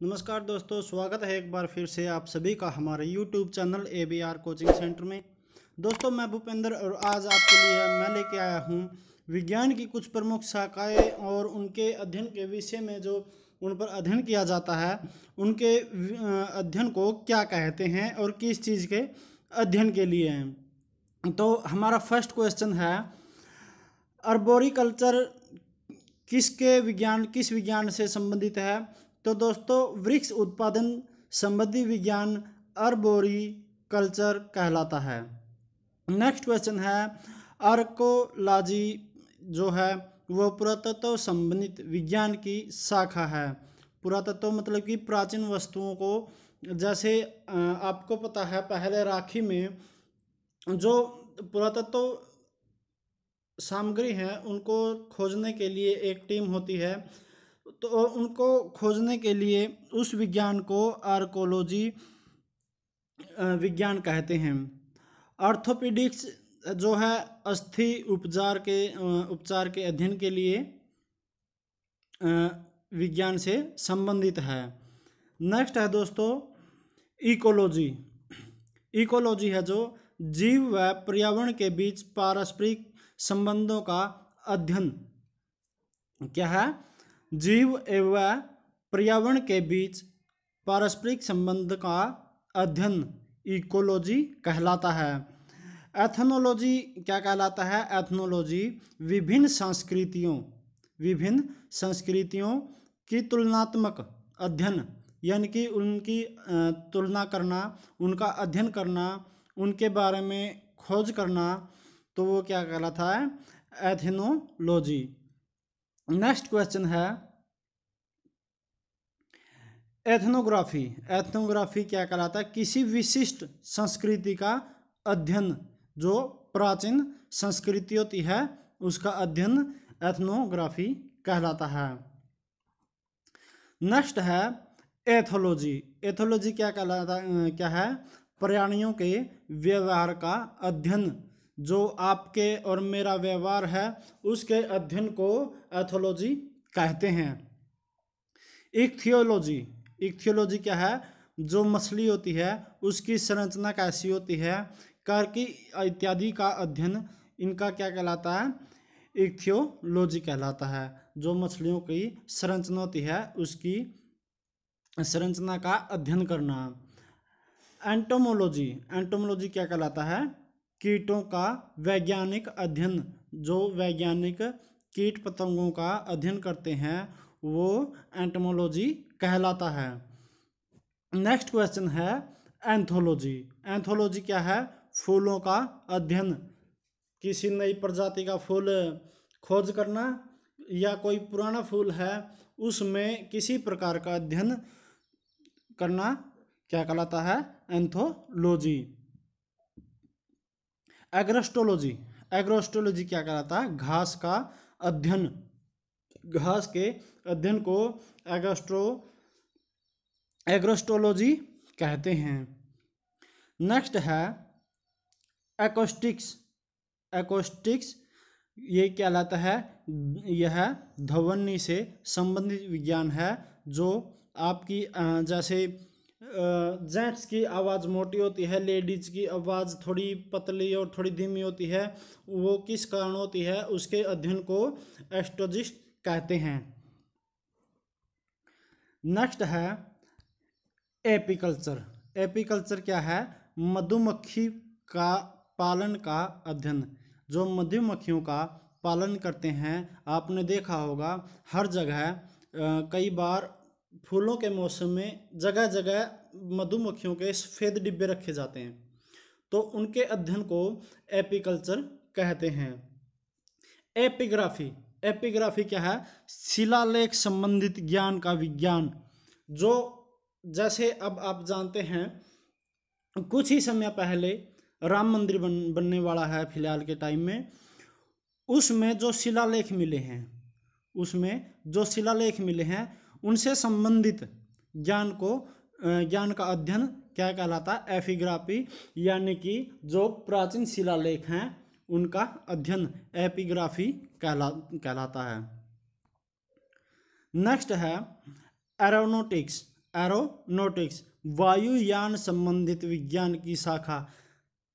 नमस्कार दोस्तों, स्वागत है एक बार फिर से आप सभी का हमारे YouTube channel ABR coaching centre में। दोस्तों, मैं भूपेंद्र और आज आपके लिए मैं लेके आया हूँ विज्ञान की कुछ प्रमुख शाखाएं और उनके अध्ययन के विषय में जो उन पर अध्ययन किया जाता है उनके अध्ययन को क्या कहते हैं और किस चीज़ के अध्ययन के लिए हैं। तो हमारा फर्स्ट क्वेश्चन है, अर्बोरिकल्चर किस विज्ञान से संबंधित है। तो दोस्तों, वृक्ष उत्पादन संबंधी विज्ञान अर्बोरी कल्चर कहलाता है। नेक्स्ट क्वेश्चन है, आर्कोलॉजी जो है वो पुरातत्व संबंधित विज्ञान की शाखा है। पुरातत्व मतलब कि प्राचीन वस्तुओं को, जैसे आपको पता है पहले राखी में जो पुरातत्व सामग्री है उनको खोजने के लिए एक टीम होती है, तो उनको खोजने के लिए उस विज्ञान को आर्कोलॉजी विज्ञान कहते हैं। ऑर्थोपेडिक्स जो है अस्थि उपचार के अध्ययन के लिए विज्ञान से संबंधित है। नेक्स्ट है दोस्तों, इकोलॉजी। इकोलॉजी है जो जीव व पर्यावरण के बीच पारस्परिक संबंधों का अध्ययन। क्या है? जीव एवं पर्यावरण के बीच पारस्परिक संबंध का अध्ययन इकोलॉजी कहलाता है। एथनोलॉजी क्या कहलाता है? एथनोलॉजी विभिन्न संस्कृतियों की तुलनात्मक अध्ययन, यानी कि उनकी तुलना करना, उनका अध्ययन करना, उनके बारे में खोज करना, तो वो क्या कहलाता है? एथनोलॉजी। नेक्स्ट क्वेश्चन है, एथनोग्राफी। एथनोग्राफी क्या कहलाता है? किसी विशिष्ट संस्कृति का अध्ययन, जो प्राचीन संस्कृति होती है उसका अध्ययन एथनोग्राफी कहलाता है। नेक्स्ट है एथोलॉजी। एथोलॉजी क्या कहलाता क्या है? प्राणियों के व्यवहार का अध्ययन, जो आपके और मेरा व्यवहार है उसके अध्ययन को एथोलॉजी कहते हैं। इक्थियोलॉजी। इक्थियोलॉजी क्या है? जो मछली होती है उसकी संरचना कैसी होती है, कार्की इत्यादि का अध्ययन, इनका क्या कहलाता है? इक्थियोलॉजी कहलाता है। जो मछलियों की संरचना होती है उसकी संरचना का अध्ययन करना। एंटोमोलॉजी। एंटोमोलॉजी क्या कहलाता है? कीटों का वैज्ञानिक अध्ययन, जो वैज्ञानिक कीट पतंगों का अध्ययन करते हैं वो एंटोमोलॉजी कहलाता है। नेक्स्ट क्वेश्चन है एंथोलॉजी। एंथोलॉजी क्या है? फूलों का अध्ययन, किसी नई प्रजाति का फूल खोज करना, या कोई पुराना फूल है उसमें किसी प्रकार का अध्ययन करना क्या कहलाता है? एंथोलॉजी। एग्रोस्टोलॉजी। एग्रोस्टोलॉजी क्या कहलाता है? घास का अध्ययन। घास के अध्ययन को एग्रोस्टोलॉजी कहते हैं। नेक्स्ट है एकॉस्टिक्स। एकॉस्टिक्स ये क्या कहलाता है? यह ध्वनि से संबंधित विज्ञान है, जो आपकी जैसे जेंट्स की आवाज़ मोटी होती है, लेडीज की आवाज़ थोड़ी पतली और थोड़ी धीमी होती है, वो किस कारण होती है उसके अध्ययन को एस्टोजिस्ट कहते हैं। नेक्स्ट है एपीकल्चर। एपीकल्चर क्या है? मधुमक्खी का पालन का अध्ययन। जो मधुमक्खियों का पालन करते हैं, आपने देखा होगा हर जगह कई बार फूलों के मौसम में जगह जगह मधुमक्खियों के सफ़ेद डिब्बे रखे जाते हैं, तो उनके अध्ययन को एपीकल्चर कहते हैं। एपिग्राफी। एपिग्राफी क्या है? शिलालेख संबंधित ज्ञान का विज्ञान, जो जैसे अब आप जानते हैं कुछ ही समय पहले राम मंदिर बनने वाला है फिलहाल के टाइम में, उसमें जो शिलालेख मिले हैं उनसे संबंधित ज्ञान का अध्ययन क्या कहलाता है? एपिग्राफी, यानी कि जो प्राचीन शिलालेख हैं उनका अध्ययन एपिग्राफी कहलाता है। नेक्स्ट है एरोनॉटिक्स। एरोनॉटिक्स वायुयान संबंधित विज्ञान की शाखा।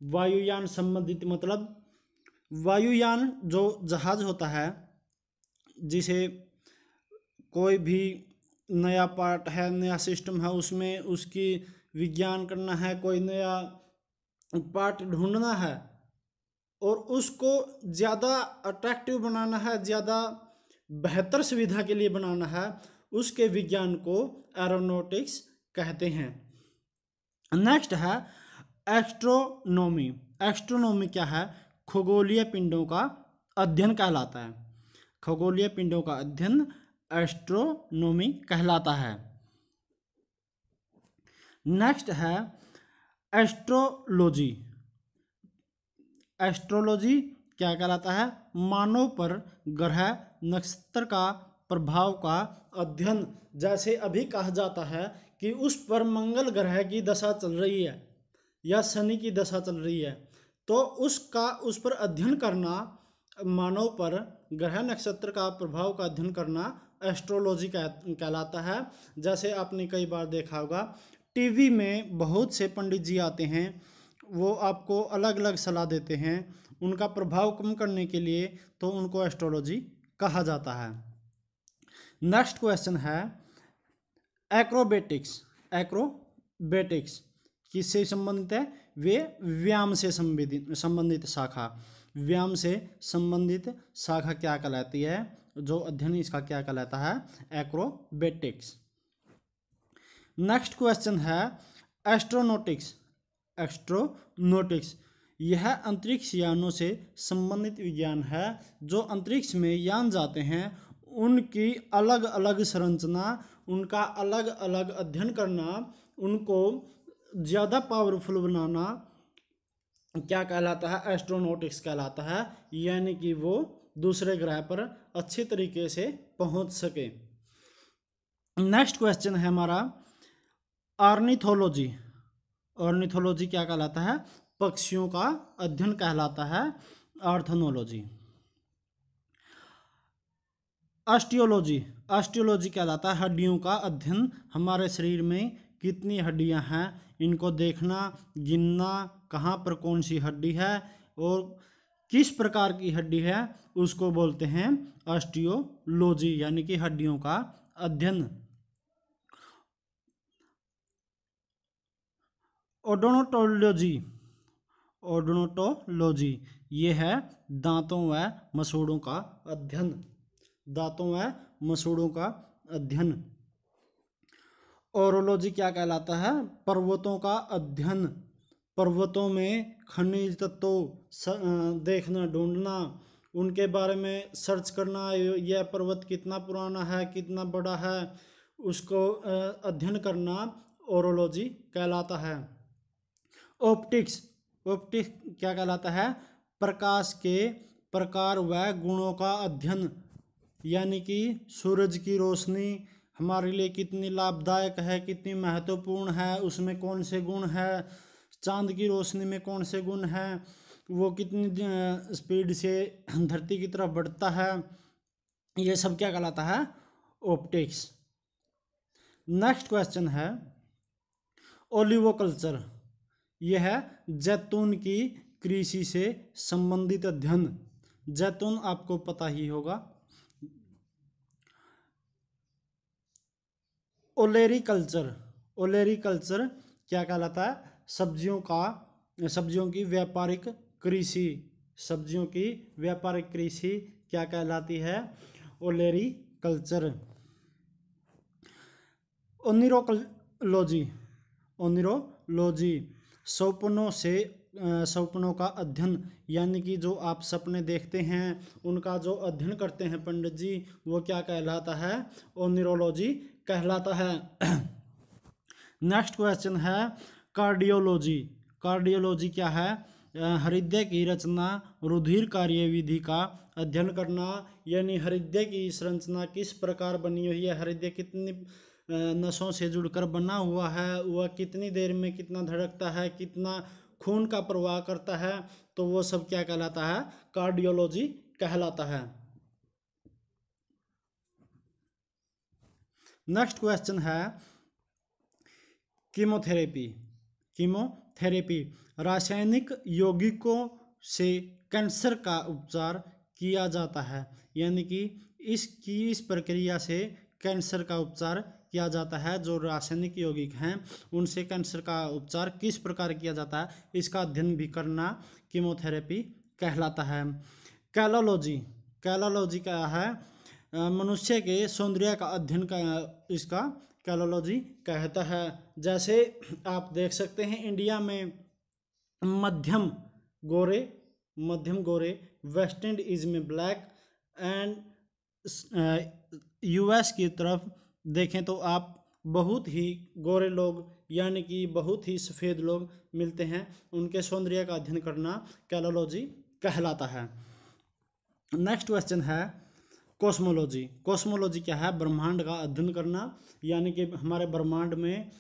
वायुयान संबंधित मतलब वायुयान जो जहाज होता है, जिसे कोई भी नया पार्ट है, नया सिस्टम है, उसमें उसकी विज्ञान करना है, कोई नया पार्ट ढूंढना है और उसको ज़्यादा अट्रैक्टिव बनाना है, ज़्यादा बेहतर सुविधा के लिए बनाना है, उसके विज्ञान को एरोनॉटिक्स कहते हैं। नेक्स्ट है एस्ट्रोनॉमी। एस्ट्रोनॉमी क्या है? खगोलीय पिंडों का अध्ययन कहलाता है। खगोलीय पिंडों का अध्ययन एस्ट्रोनॉमी कहलाता है। नेक्स्ट है एस्ट्रोलॉजी। एस्ट्रोलॉजी क्या कहलाता है? मानव पर ग्रह नक्षत्र का प्रभाव का अध्ययन। जैसे अभी कहा जाता है कि उस पर मंगल ग्रह की दशा चल रही है या शनि की दशा चल रही है, तो उस पर अध्ययन करना, मानव पर ग्रह नक्षत्र का प्रभाव का अध्ययन करना एस्ट्रोलॉजी कहलाता है। जैसे आपने कई बार देखा होगा टीवी में बहुत से पंडित जी आते हैं, वो आपको अलग अलग सलाह देते हैं उनका प्रभाव कम करने के लिए, तो उनको एस्ट्रोलॉजी कहा जाता है। नेक्स्ट क्वेश्चन है एक्रोबेटिक्स। एक्रोबेटिक्स किससे संबंधित है? वे व्यायाम से संबंधित शाखा। व्यायाम से संबंधित शाखा क्या कहलाती है? जो अध्ययन इसका क्या कहलाता है? एक्रोबेटिक्स। नेक्स्ट क्वेश्चन है एस्ट्रोनॉटिक्स। एस्ट्रोनॉटिक्स यह अंतरिक्ष यानों से संबंधित विज्ञान है। जो अंतरिक्ष में यान जाते हैं उनकी अलग अलग संरचना, उनका अलग अलग अध्ययन करना, उनको ज़्यादा पावरफुल बनाना क्या कहलाता है? एस्ट्रोनॉटिक्स कहलाता है। यानी कि वो दूसरे ग्रह पर अच्छी तरीके से पहुंच सके। नेक्स्ट क्वेश्चन है हमारा ऑर्निथोलॉजी। ऑर्निथोलॉजी क्या कहलाता है? पक्षियों का अध्ययन कहलाता है ऑर्थोनोलॉजी। ऑस्टियोलॉजी। ऑस्टियोलॉजी कहलाता है हड्डियों का अध्ययन। हमारे शरीर में कितनी हड्डियां हैं इनको देखना, गिनना, कहाँ पर कौन सी हड्डी है और किस प्रकार की हड्डी है, उसको बोलते हैं ऑस्टियोलॉजी, यानी कि हड्डियों का अध्ययन। ओडोंटोलॉजी। ओडोंटोलॉजी ये है दांतों व मसूड़ों का अध्ययन। दांतों व मसूड़ों का अध्ययन। ओरोलॉजी क्या कहलाता है? पर्वतों का अध्ययन। पर्वतों में खनिज तत्वों देखना, ढूंढना, उनके बारे में सर्च करना, यह पर्वत कितना पुराना है, कितना बड़ा है, उसको अध्ययन करना ओरोलॉजी कहलाता है। ऑप्टिक्स। ऑप्टिक्स क्या कहलाता है? प्रकाश के प्रकार व गुणों का अध्ययन। यानी कि सूरज की रोशनी हमारे लिए कितनी लाभदायक है, कितनी महत्वपूर्ण है, उसमें कौन से गुण है, चांद की रोशनी में कौन से गुण हैं, वो कितनी स्पीड से धरती की तरफ बढ़ता है, ये सब क्या कहलाता है? ऑप्टिक्स। नेक्स्ट क्वेश्चन है ओलिवोकल्चर। यह है जैतून की कृषि से संबंधित अध्ययन। जैतून आपको पता ही होगा। ओलेरीकल्चर। ओलेरीकल्चर क्या कहलाता है? सब्जियों की व्यापारिक कृषि। सब्जियों की व्यापारिक कृषि क्या कहलाती है? ओलेरीकल्चर। ओनिरोलॉजी। ओनिरोलॉजी सपनों का अध्ययन। यानी कि जो आप सपने देखते हैं उनका जो अध्ययन करते हैं पंडित जी, वो क्या कहलाता है? ओनिरोलॉजी कहलाता है। नेक्स्ट क्वेश्चन है कार्डियोलॉजी। कार्डियोलॉजी क्या है? हृदय की रचना, रुधिर कार्यविधि का अध्ययन करना। यानी हृदय की संरचना किस प्रकार बनी हुई है, हृदय कितनी नसों से जुड़कर बना हुआ है, वह कितनी देर में कितना धड़कता है, कितना खून का प्रवाह करता है, तो वो सब क्या कहलाता है? कार्डियोलॉजी कहलाता है। नेक्स्ट क्वेश्चन है कीमोथेरेपी, कीमोथेरेपी रासायनिक यौगिकों से कैंसर का उपचार किया जाता है, यानी कि इस प्रक्रिया से कैंसर का उपचार किया जाता है। जो रासायनिक यौगिक हैं उनसे कैंसर का उपचार किस प्रकार किया जाता है, इसका अध्ययन भी करना कीमोथेरेपी कहलाता है। कैलोलॉजी, कैलोलॉजी क्या है? मनुष्य के सौंदर्य का अध्ययन का इसका कैलोलॉजी कहता है। जैसे आप देख सकते हैं इंडिया में मध्यम गोरे, वेस्ट इंडीज में ब्लैक एंड यूएस की तरफ देखें तो आप बहुत ही गोरे लोग यानी कि बहुत ही सफ़ेद लोग मिलते हैं। उनके सौंदर्य का अध्ययन करना कैलोलॉजी कहलाता है। नेक्स्ट क्वेश्चन है कॉस्मोलॉजी। कॉस्मोलॉजी क्या है? ब्रह्मांड का अध्ययन करना, यानी कि हमारे ब्रह्मांड में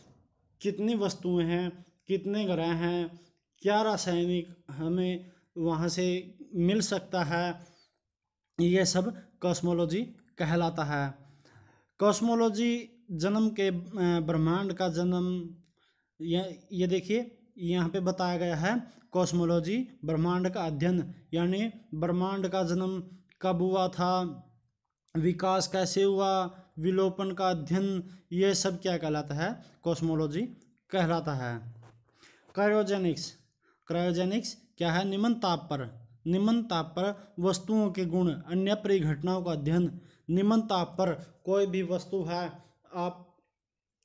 कितनी वस्तुएं हैं, कितने ग्रह हैं, क्या रासायनिक हमें वहाँ से मिल सकता है, ये सब कॉस्मोलॉजी कहलाता है। कॉस्मोलॉजी जन्म के ब्रह्मांड का जन्म, ये देखिए यहाँ पे बताया गया है। कॉस्मोलॉजी ब्रह्मांड का अध्ययन, यानी ब्रह्मांड का जन्म कब हुआ था, विकास कैसे हुआ, विलोपन का अध्ययन, ये सब क्या कहलाता है? कॉस्मोलॉजी कहलाता है। क्रायोजेनिक्स, क्रायोजेनिक्स क्या है? निम्न ताप पर वस्तुओं के गुण, अन्य परिघटनाओं का अध्ययन। निम्न ताप पर कोई भी वस्तु है, आप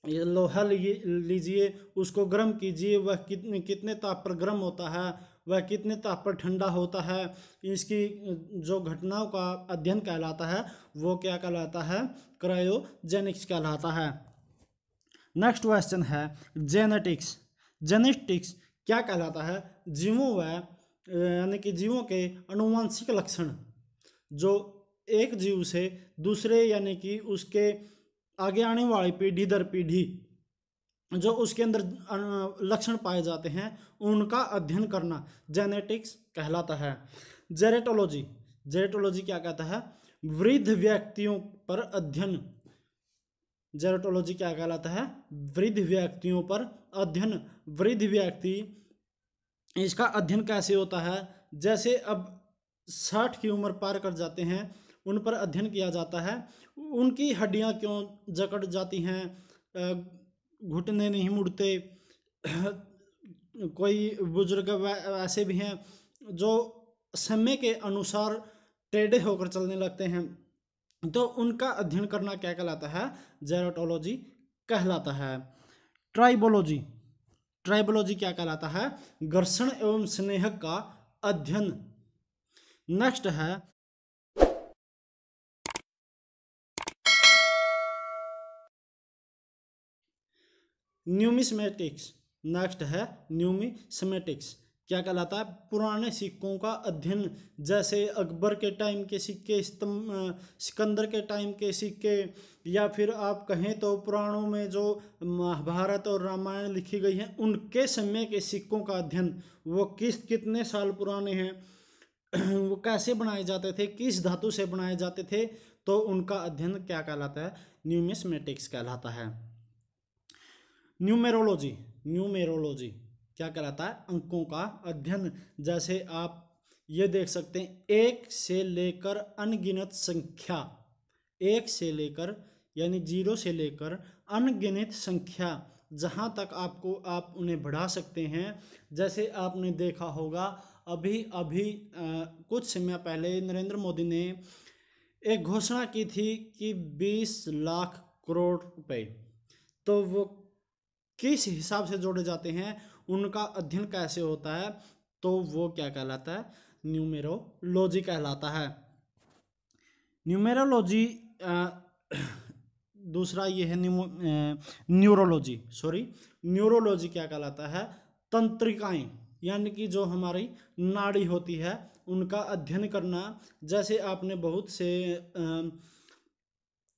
लोहा लीजिए, उसको गर्म कीजिए, वह कितने ताप पर गर्म होता है, वह कितने ताप पर ठंडा होता है, इसकी जो घटनाओं का अध्ययन कहलाता है वो क्या कहलाता है? क्रायोजेनिक्स कहलाता है। नेक्स्ट क्वेश्चन है जेनेटिक्स। जेनेटिक्स क्या कहलाता है? जीवों व यानी कि जीवों के आनुवंशिक लक्षण जो एक जीव से दूसरे यानी कि उसके आगे आने वाली पीढ़ी दर पीढ़ी जो उसके अंदर लक्षण पाए जाते हैं उनका अध्ययन करना जेनेटिक्स कहलाता है। जेरेटोलॉजी, जेरेटोलॉजी क्या कहता है? वृद्ध व्यक्तियों पर अध्ययन। जेरेटोलॉजी क्या कहलाता है? वृद्ध व्यक्तियों पर अध्ययन। वृद्ध व्यक्ति, इसका अध्ययन कैसे होता है? जैसे अब 60 की उम्र पार कर जाते हैं, उन पर अध्ययन किया जाता है। उनकी हड्डियां क्यों जकड़ जाती हैं, घुटने नहीं मुड़ते, कोई बुजुर्ग ऐसे भी हैं जो समय के अनुसार टेढ़े होकर चलने लगते हैं, तो उनका अध्ययन करना क्या कहलाता है? जेरोटोलॉजी कहलाता है। ट्राइबोलॉजी, ट्राइबोलॉजी क्या कहलाता है? घर्षण एवं स्नेहक का अध्ययन। नेक्स्ट है न्यूमिस्मेटिक्स। नेक्स्ट है न्यूमिस्मेटिक्स क्या कहलाता है? पुराने सिक्कों का अध्ययन। जैसे अकबर के टाइम के सिक्के, सिकंदर के टाइम के सिक्के, या फिर आप कहें तो पुराणों में जो महाभारत और रामायण लिखी गई हैं उनके समय के सिक्कों का अध्ययन। वो कितने साल पुराने हैं, वो कैसे बनाए जाते थे, किस धातु से बनाए जाते थे, तो उनका अध्ययन क्या कहलाता है? न्यूमिस्मेटिक्स कहलाता है। न्यूमेरोलॉजी, न्यूमेरोलॉजी क्या कहलाता है? अंकों का अध्ययन। जैसे आप ये देख सकते हैं, एक से लेकर अनगिनत संख्या, एक से लेकर यानी 0 से लेकर अनगिनत संख्या जहाँ तक आपको आप उन्हें बढ़ा सकते हैं। जैसे आपने देखा होगा अभी कुछ समय पहले नरेंद्र मोदी ने एक घोषणा की थी कि 20 लाख करोड़ रुपए, तो वो किस हिसाब से जोड़े जाते हैं, उनका अध्ययन कैसे होता है, तो वो क्या कहलाता है? न्यूमेरोलॉजी कहलाता है। न्यूमेरोलॉजी दूसरा ये है न्यूरोलॉजी, न्यूरोलॉजी क्या कहलाता है? तंत्रिकाएं, यानी कि जो हमारी नाड़ी होती है उनका अध्ययन करना। जैसे आपने बहुत से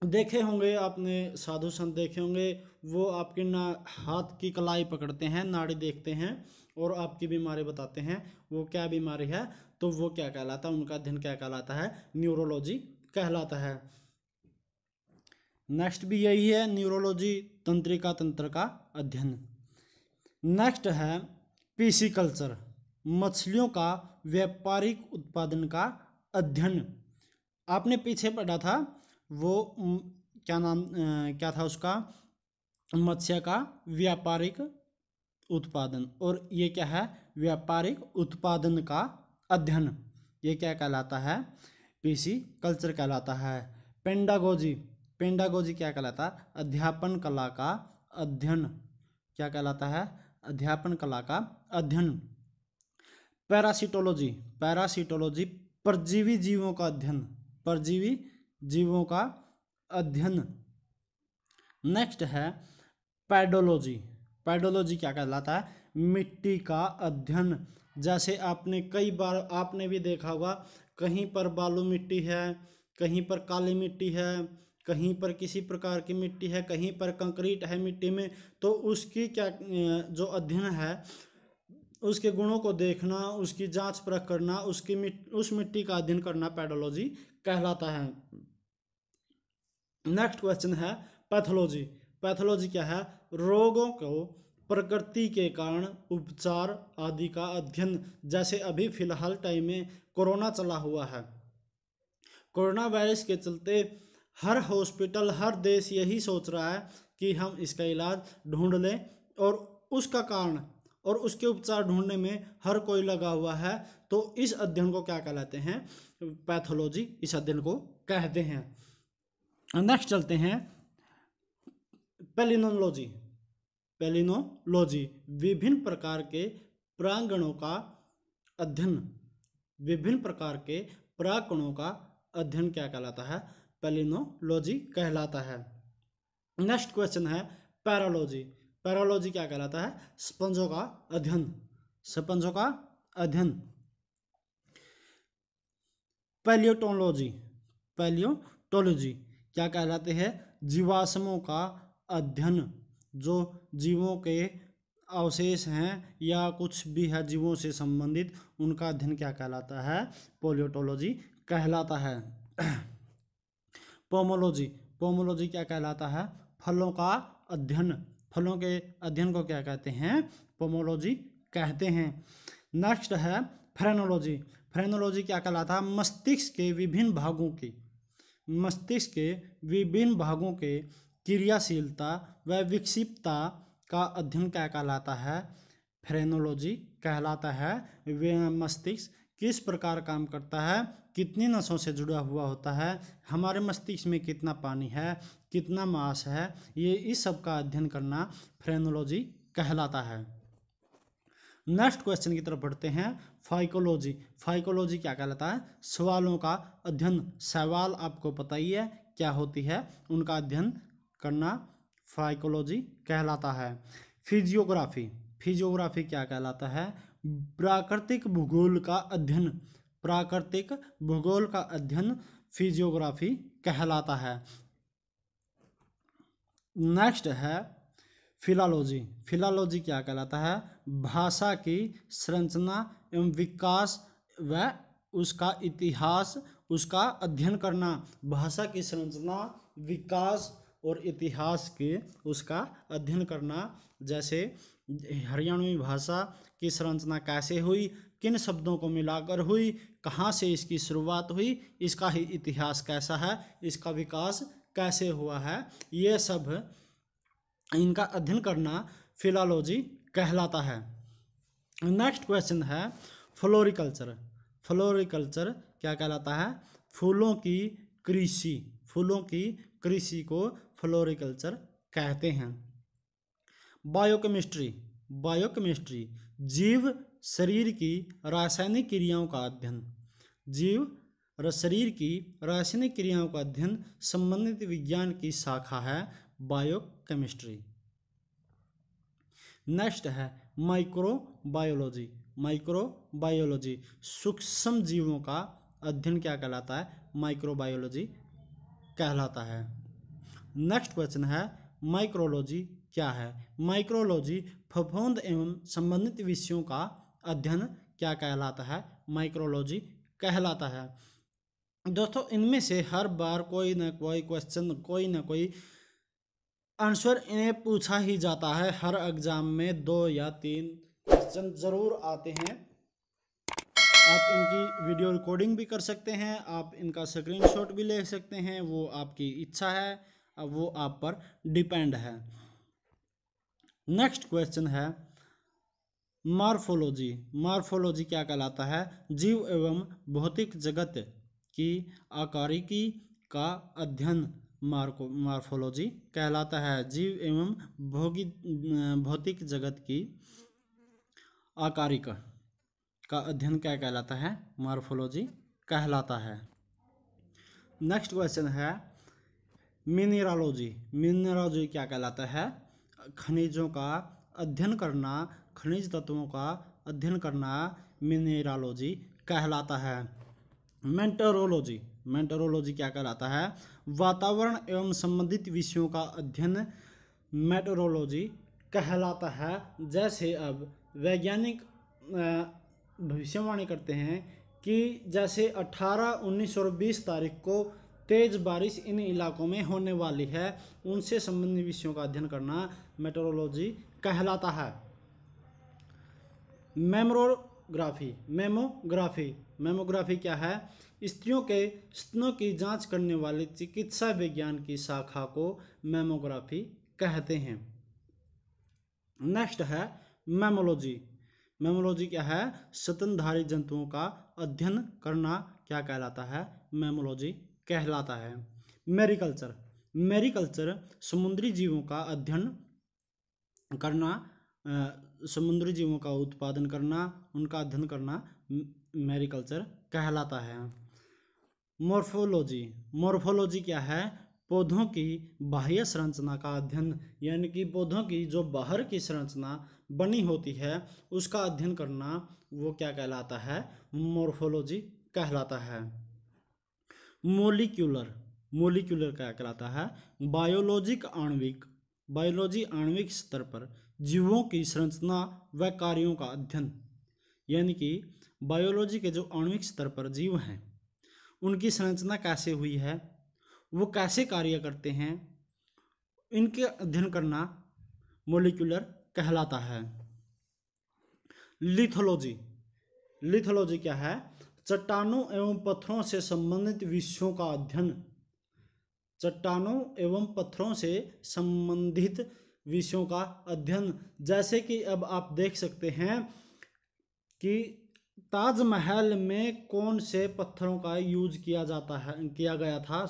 देखे होंगे, आपने साधु संत देखे होंगे, वो आपके हाथ की कलाई पकड़ते हैं, नाड़ी देखते हैं और आपकी बीमारी बताते हैं, वो क्या बीमारी है, तो वो क्या कहलाता है? उनका अध्ययन क्या कहलाता है? न्यूरोलॉजी कहलाता है। नेक्स्ट भी यही है न्यूरोलॉजी, तंत्रिका तंत्र का अध्ययन। नेक्स्ट है पिसिकल्चर, मछलियों का व्यापारिक उत्पादन का अध्ययन। आपने पीछे पढ़ा था वो क्या था उसका, मत्स्य का व्यापारिक उत्पादन, और ये क्या है, व्यापारिक उत्पादन का अध्ययन। ये क्या कहलाता है, पीसी कल्चर कहलाता है। पेंडागोजी, पेंडागोजी क्या कहलाता है, अध्यापन कला का अध्ययन। क्या कहलाता है, अध्यापन कला का अध्ययन। पैरासिटोलॉजी, पैरासिटोलॉजी परजीवी जीवों का अध्ययन, परजीवी जीवों का अध्ययन। नेक्स्ट है पैडोलॉजी, पैडोलॉजी क्या कहलाता है, मिट्टी का अध्ययन। जैसे आपने कई बार आपने भी देखा होगा, कहीं पर बालू मिट्टी है, कहीं पर काली मिट्टी है, कहीं पर किसी प्रकार की मिट्टी है, कहीं पर कंक्रीट है मिट्टी में, तो उसकी क्या जो अध्ययन है, उसके गुणों को देखना, उसकी जांच परख करना, उस मिट्टी का अध्ययन करना पैडोलॉजी कहलाता है। नेक्स्ट क्वेश्चन है पैथोलॉजी, पैथोलॉजी क्या है, रोगों को प्रकृति के कारण उपचार आदि का अध्ययन। जैसे अभी फिलहाल टाइम में कोरोना चला हुआ है, कोरोना वायरस के चलते हर हॉस्पिटल, हर देश यही सोच रहा है कि हम इसका इलाज ढूंढ लें, और उसका कारण और उसके उपचार ढूंढने में हर कोई लगा हुआ है। तो इस अध्ययन को क्या कहलाते हैं, पैथोलॉजी इस अध्ययन को कहते हैं। नेक्स्ट चलते हैं पेलिनोलॉजी, पेलिनोलॉजी विभिन्न प्रकार के प्रांगणों का अध्ययन, विभिन्न प्रकार के प्रांगणों का अध्ययन क्या कहलाता है, पेलिनोलॉजी कहलाता है। नेक्स्ट क्वेश्चन है पैरालॉजी, पैरालॉजी क्या कहलाता है, स्पंजों का अध्ययन, स्पंजों का अध्ययन। पैलियोटोलॉजी, पैलियोटोलॉजी क्या कहलाते हैं, जीवाश्मों का अध्ययन। जो जीवों के अवशेष हैं या कुछ भी है जीवों से संबंधित, उनका अध्ययन क्या कहलाता है, पैलियोटोलॉजी कहलाता है। पोमोलॉजी, पोमोलॉजी क्या कहलाता है, फलों का अध्ययन, फलों के अध्ययन को क्या कहते हैं, पोमोलॉजी कहते हैं। नेक्स्ट है फ्रेनोलॉजी, फ्रेनोलॉजी क्या कहलाता है, मस्तिष्क के विभिन्न भागों की, मस्तिष्क के विभिन्न भागों के क्रियाशीलता व विक्षिप्तता का अध्ययन क्या कहलाता है, फ्रेनोलॉजी कहलाता है। मस्तिष्क किस प्रकार काम करता है, कितनी नसों से जुड़ा हुआ होता है, हमारे मस्तिष्क में कितना पानी है, कितना मांस है, ये इस सब का अध्ययन करना फ्रेनोलॉजी कहलाता है। नेक्स्ट क्वेश्चन की तरफ बढ़ते हैं, फाइकोलॉजी, फाइकोलॉजी क्या कहलाता है, सवालों का अध्ययन। सवाल आपको पता ही है क्या होती है, उनका अध्ययन करना फाइकोलॉजी कहलाता है। फिजियोग्राफी, फिजियोग्राफी क्या कहलाता है, प्राकृतिक भूगोल का अध्ययन, प्राकृतिक भूगोल का अध्ययन फिजियोग्राफी कहलाता है। नेक्स्ट है फिलालॉजी, फिलालॉजी क्या कहलाता है, भाषा की संरचना एवं विकास व उसका इतिहास, उसका अध्ययन करना। भाषा की संरचना, विकास और इतिहास के उसका अध्ययन करना। जैसे हरियाणवी भाषा की संरचना कैसे हुई, किन शब्दों को मिलाकर हुई, कहाँ से इसकी शुरुआत हुई, इसका ही इतिहास कैसा है, इसका विकास कैसे हुआ है, ये सब इनका अध्ययन करना फिलालॉजी कहलाता है। नेक्स्ट क्वेश्चन है फ्लोरिकल्चर, फ्लोरिकल्चर क्या कहलाता है, फूलों की कृषि, फूलों की कृषि को फ्लोरिकल्चर कहते हैं। बायोकेमिस्ट्री, बायोकेमिस्ट्री जीव शरीर की रासायनिक क्रियाओं का अध्ययन, जीव शरीर की रासायनिक क्रियाओं का अध्ययन संबंधित विज्ञान की शाखा है बायोकेमिस्ट्री। नेक्स्ट है माइक्रोबायोलॉजी, माइक्रोबायोलॉजी सूक्ष्म जीवों का अध्ययन क्या कहलाता है, माइक्रोबायोलॉजी कहलाता है। नेक्स्ट क्वेश्चन है माइक्रोलॉजी क्या है, माइक्रोलॉजी फफूंद एवं संबंधित विषयों का अध्ययन क्या कहलाता है, माइक्रोलॉजी कहलाता है। दोस्तों इनमें से हर बार कोई ना कोई क्वेश्चन, कोई ना कोई आंसर इन्हें पूछा ही जाता है, हर एग्जाम में 2 या 3 क्वेश्चन जरूर आते हैं। आप इनकी वीडियो रिकॉर्डिंग भी कर सकते हैं, आप इनका स्क्रीनशॉट भी ले सकते हैं, वो आपकी इच्छा है, अब वो आप पर डिपेंड है। नेक्स्ट क्वेश्चन है मॉर्फोलॉजी। मॉर्फोलॉजी क्या कहलाता है? जीव एवं भौतिक जगत की आकारिकी का अध्ययन मॉर्फोलॉजी कहलाता है। जीव एवं भौतिक जगत की आकारिका का अध्ययन क्या कहलाता है? मॉर्फोलॉजी कहलाता है। नेक्स्ट क्वेश्चन है मिनरलोजी। मिनरलोजी क्या कहलाता है? खनिजों का अध्ययन करना, खनिज तत्वों का अध्ययन करना मिनरलोजी कहलाता है। मेटरोलॉजी। मेटरोलॉजी क्या कहलाता है? वातावरण एवं संबंधित विषयों का अध्ययन मेटरोलॉजी कहलाता है। जैसे अब वैज्ञानिक भविष्यवाणी करते हैं कि जैसे 18, 19 और 20 तारीख को तेज बारिश इन इलाकों में होने वाली है, उनसे संबंधित विषयों का अध्ययन करना मेटरोलॉजी कहलाता है। मेमोग्राफी। मेमोग्राफी। मेमोग्राफी क्या है? स्त्रियों के स्तनों की जांच करने वाली चिकित्सा विज्ञान की शाखा को मेमोग्राफी कहते हैं। नेक्स्ट है मैमोलॉजी। मैमोलॉजी क्या है? स्तनधारी जंतुओं का अध्ययन करना क्या कहलाता है? मैमोलॉजी कहलाता है। मैरीकल्चर। मैरीकल्चर समुद्री जीवों का अध्ययन करना, समुद्री जीवों का उत्पादन करना, उनका अध्ययन करना मैरीकल्चर कहलाता है। मॉर्फोलॉजी। मॉर्फोलॉजी क्या है? पौधों की बाह्य संरचना का अध्ययन, यानी कि पौधों की जो बाहर की संरचना बनी होती है उसका अध्ययन करना, वो क्या कहलाता है? मॉर्फोलॉजी कहलाता है। मोलिक्यूलर। मोलिक्यूलर क्या कहलाता है? बायोलॉजिक आणविक। बायोलॉजी आणविक स्तर पर जीवों की संरचना व कार्यों का अध्ययन, यानी कि बायोलॉजी के जो आणविक स्तर पर जीव हैं उनकी संरचना कैसे हुई है, वो कैसे कार्य करते हैं, इनके अध्ययन करना मोलिक्यूलर कहलाता है। लिथोलॉजी। लिथोलॉजी क्या है? चट्टानों एवं पत्थरों से संबंधित विषयों का अध्ययन। चट्टानों एवं पत्थरों से संबंधित विषयों का अध्ययन। जैसे कि अब आप देख सकते हैं कि ताजमहल में कौन से पत्थरों का यूज किया जाता है, किया गया था,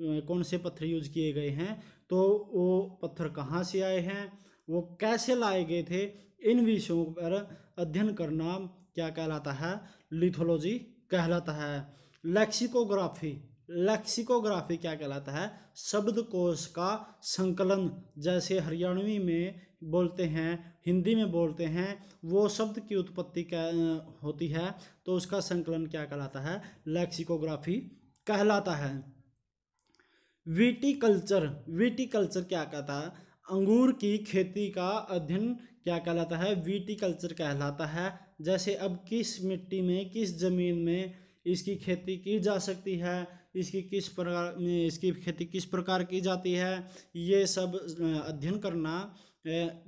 कौन से पत्थर यूज किए गए हैं, तो वो पत्थर कहाँ से आए हैं, वो कैसे लाए गए थे, इन विषयों पर अध्ययन करना क्या कहलाता है? लिथोलॉजी कहलाता है। लेक्सिकोग्राफी। लेक्सिकोग्राफी क्या कहलाता है? शब्दकोश का संकलन। जैसे हरियाणवी में बोलते हैं, हिंदी में बोलते हैं, वो शब्द की उत्पत्ति क्या होती है तो उसका संकलन क्या कहलाता है? लेक्सिकोग्राफी कहलाता है। विटीकल्चर। विटीकल्चर क्या कहता है? अंगूर की खेती का अध्ययन क्या कहलाता है? विटीकल्चर कहलाता है। जैसे अब किस मिट्टी में, किस जमीन में इसकी खेती की जा सकती है, इसकी खेती किस प्रकार की जाती है, ये सब अध्ययन करना।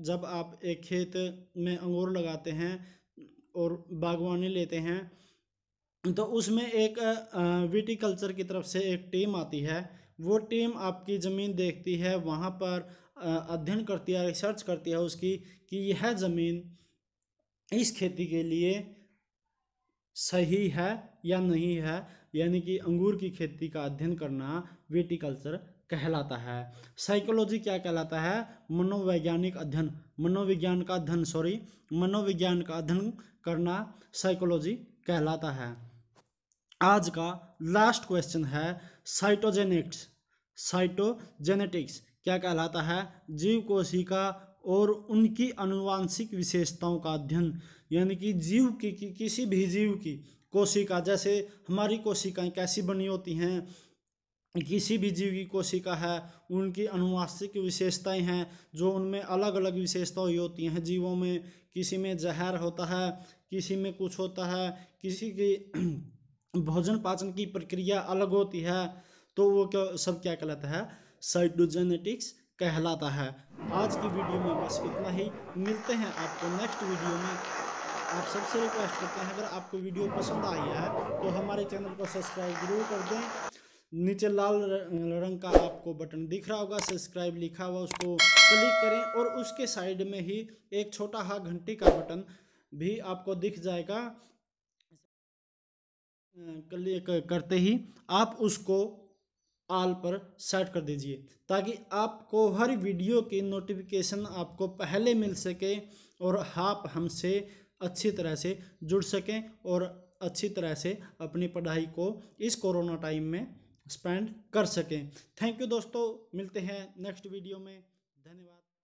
जब आप एक खेत में अंगूर लगाते हैं और बागवानी लेते हैं तो उसमें एक विटीकल्चर की तरफ से एक टीम आती है, वो टीम आपकी ज़मीन देखती है, वहाँ पर अध्ययन करती है, रिसर्च करती है उसकी कि यह ज़मीन इस खेती के लिए सही है या नहीं है, यानी कि अंगूर की खेती का अध्ययन करना विटीकल्चर कहलाता है। साइकोलॉजी क्या कहलाता है? मनोवैज्ञानिक अध्ययन, मनोविज्ञान का अध्ययन, मनोविज्ञान का अध्ययन करना साइकोलॉजी कहलाता है। आज का लास्ट क्वेश्चन है साइटोजेनेटिक्स। साइटोजेनेटिक्स क्या कहलाता है? जीव कोशिका और उनकी आनुवांशिक विशेषताओं का अध्ययन, यानी कि जीव की किसी भी जीव की कोशिका, जैसे हमारी कोशिकाएं कैसी बनी होती हैं, किसी भी जीव की कोशिका है, उनकी आनुवांशिक विशेषताएं हैं जो उनमें अलग अलग विशेषताएं होती हैं। जीवों में किसी में जहर होता है, किसी में कुछ होता है, किसी की भोजन पाचन की प्रक्रिया अलग होती है, तो वो सब क्या कहलाता है? साइटोजेनेटिक्स कहलाता है। आज की वीडियो में बस इतना ही, मिलते हैं आपको नेक्स्ट वीडियो में। आप सबसे रिक्वेस्ट करते हैं, अगर आपको वीडियो पसंद आई है तो हमारे चैनल को सब्सक्राइब जरूर कर दें। नीचे लाल रंग का आपको बटन दिख रहा होगा, सब्सक्राइब लिखा हुआ, उसको क्लिक करें और उसके साइड में ही एक छोटा सा घंटी का बटन भी आपको दिख जाएगा। क्लिक करते ही आप उसको ऑल पर सेट कर दीजिए, ताकि आपको हर वीडियो की नोटिफिकेशन आपको पहले मिल सके और आप हमसे अच्छी तरह से जुड़ सकें और अच्छी तरह से अपनी पढ़ाई को इस कोरोना टाइम में स्पेंड कर सकें। थैंक यू दोस्तों, मिलते हैं नेक्स्ट वीडियो में। धन्यवाद।